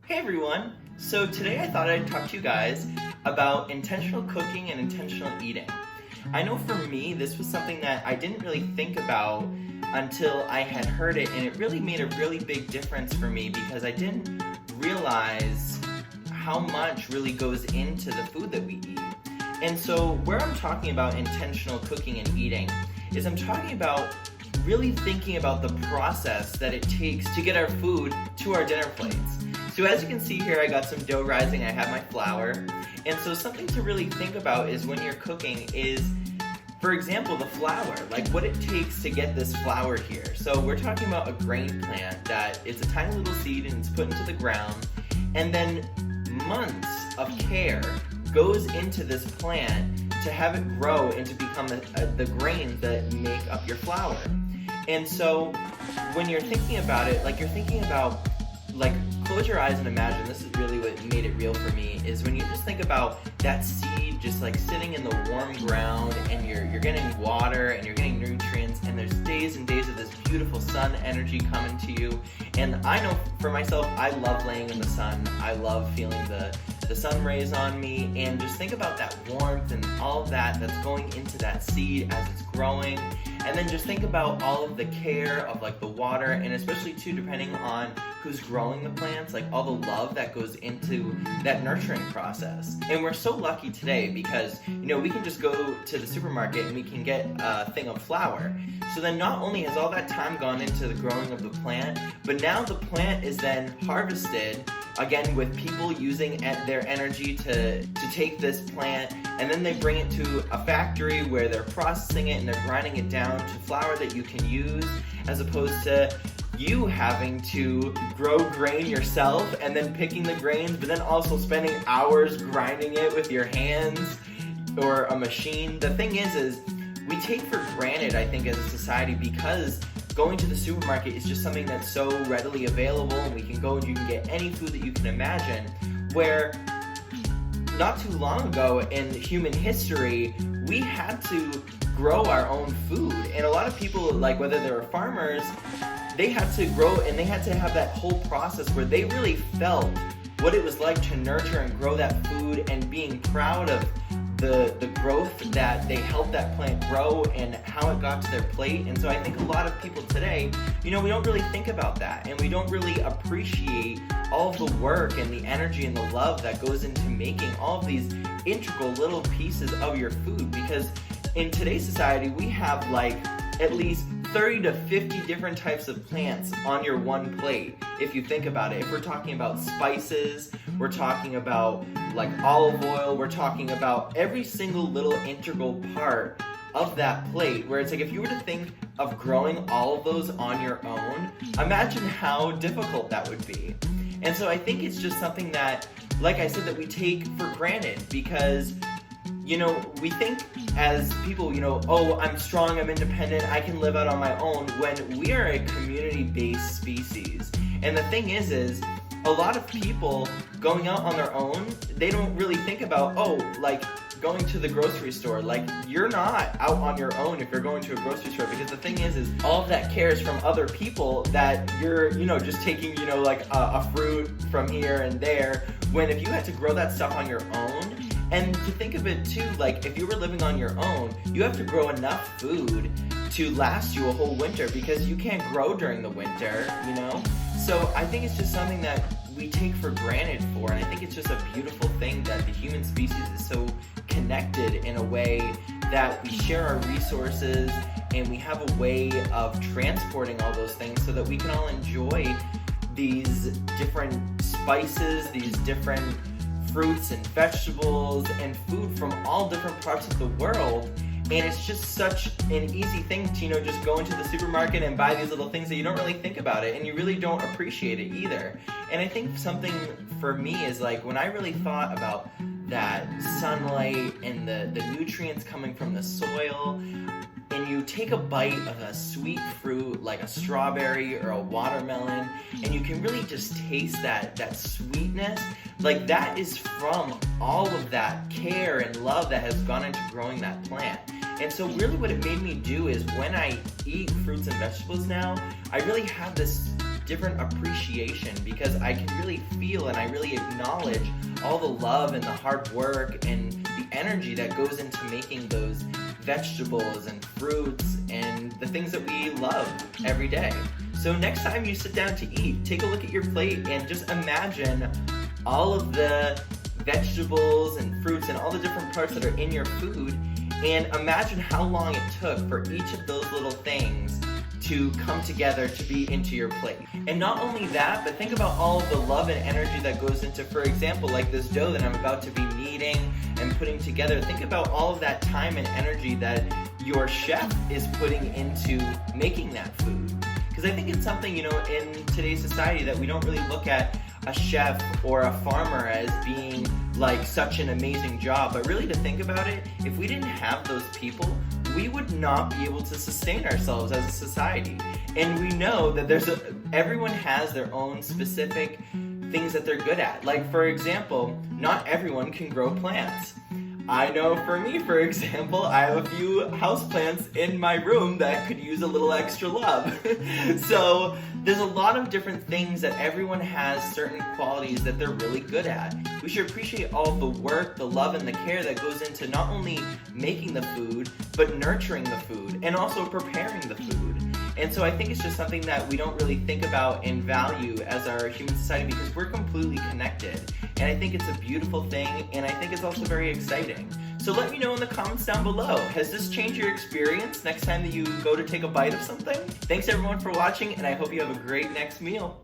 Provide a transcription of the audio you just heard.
Hey everyone! So today I thought I'd talk to you guys about intentional cooking and intentional eating. I know for me this was something that I didn't really think about until I had heard it, and it really made a really big difference for me because I didn't realize how much really goes into the food that we eat. And so where I'm talking about intentional cooking and eating is I'm talking about really thinking about the process that it takes to get our food to our dinner plates. So as you can see here, I got some dough rising, I have my flour. And so something to really think about is when you're cooking is, for example, the flour, like what it takes to get this flour here. So we're talking about a grain plant that is a tiny little seed and it's put into the ground, and then months of care goes into this plant to have it grow and to become the grains that make up your flour. And so when you're thinking about it, like you're thinking about, like, close your eyes and imagine, this is really what made it real for me, is when you just think about that seed just like sitting in the warm ground and you're getting water and you're getting nutrients, and there's days and days of this beautiful sun energy coming to you. And I know for myself, I love laying in the sun. I love feeling the sun rays on me, and just think about that warmth and all of that that's going into that seed as it's growing. And then just think about all of the care of like the water, and especially too depending on who's growing the plants, like all the love that goes into that nurturing process. And we're so lucky today because, we can just go to the supermarket and we can get a thing of flour. So then not only has all that time gone into the growing of the plant, but now the plant is then harvested, again with people using their energy to take this plant, and then they bring it to a factory where they're processing it and they're grinding it down to flour that you can use, as opposed to you having to grow grain yourself and then picking the grains, but then also spending hours grinding it with your hands or a machine. The thing is we take for granted, I think, as a society, because going to the supermarket is just something that's so readily available, and we can go and you can get any food that you can imagine, where not too long ago in human history, we had to grow our own food. And a lot of people, like whether they were farmers, they had to grow and they had to have that whole process where they really felt what it was like to nurture and grow that food, and being proud of the growth that they helped that plant grow and how it got to their plate. And so I think a lot of people today, we don't really think about that, and we don't really appreciate all of the work and the energy and the love that goes into making all of these integral little pieces of your food. Because in today's society, we have like at least 30 to 50 different types of plants on your one plate, if you think about it. If we're talking about spices, we're talking about like olive oil, we're talking about every single little integral part of that plate, where it's like if you were to think of growing all of those on your own, imagine how difficult that would be. And so I think it's just something that, like I said, that we take for granted, because we think as people, oh, I'm strong, I'm independent, I can live out on my own, when we are a community-based species. And the thing is a lot of people going out on their own, they don't really think about, like going to the grocery store. Like, you're not out on your own if you're going to a grocery store, because the thing is all of that care is from other people that you're, just taking, like a fruit from here and there, when if you had to grow that stuff on your own. And to think of it too, like if you were living on your own, you have to grow enough food to last you a whole winter, because you can't grow during the winter, So I think it's just something that we take for granted and I think it's just a beautiful thing that the human species is so connected in a way that we share our resources and we have a way of transporting all those things so that we can all enjoy these different spices, these different fruits and vegetables and food from all different parts of the world. And it's just such an easy thing to, just go into the supermarket and buy these little things that you don't really think about it, and you really don't appreciate it either. And I think something for me is like when I really thought about that sunlight and the nutrients coming from the soil, and you take a bite of a sweet fruit like a strawberry or a watermelon, and you can really just taste that sweetness, like that is from all of that care and love that has gone into growing that plant. And so really what it made me do is when I eat fruits and vegetables now, I really have this different appreciation because I can really feel and I really acknowledge all the love and the hard work and the energy that goes into making those vegetables and fruits and the things that we love every day. So next time you sit down to eat, take a look at your plate and just imagine all of the vegetables and fruits and all the different parts that are in your food, and imagine how long it took for each of those little things to come together to be into your plate. And not only that, but think about all of the love and energy that goes into, for example, like this dough that I'm about to be kneading and putting together. Think about all of that time and energy that your chef is putting into making that food. Because I think it's something, in today's society that we don't really look at a chef or a farmer as being like such an amazing job. But really, to think about it, if we didn't have those people, we would not be able to sustain ourselves as a society. And we know that everyone has their own specific things that they're good at. Like, for example, not everyone can grow plants. I know for me, for example, I have a few houseplants in my room that could use a little extra love. So there's a lot of different things that everyone has certain qualities that they're really good at. We should appreciate all the work, the love, and the care that goes into not only making the food, but nurturing the food and also preparing the food. And so I think it's just something that we don't really think about and value as our human society because we're completely connected. And I think it's a beautiful thing, and I think it's also very exciting. So let me know in the comments down below. Has this changed your experience next time that you go to take a bite of something? Thanks everyone for watching, and I hope you have a great next meal.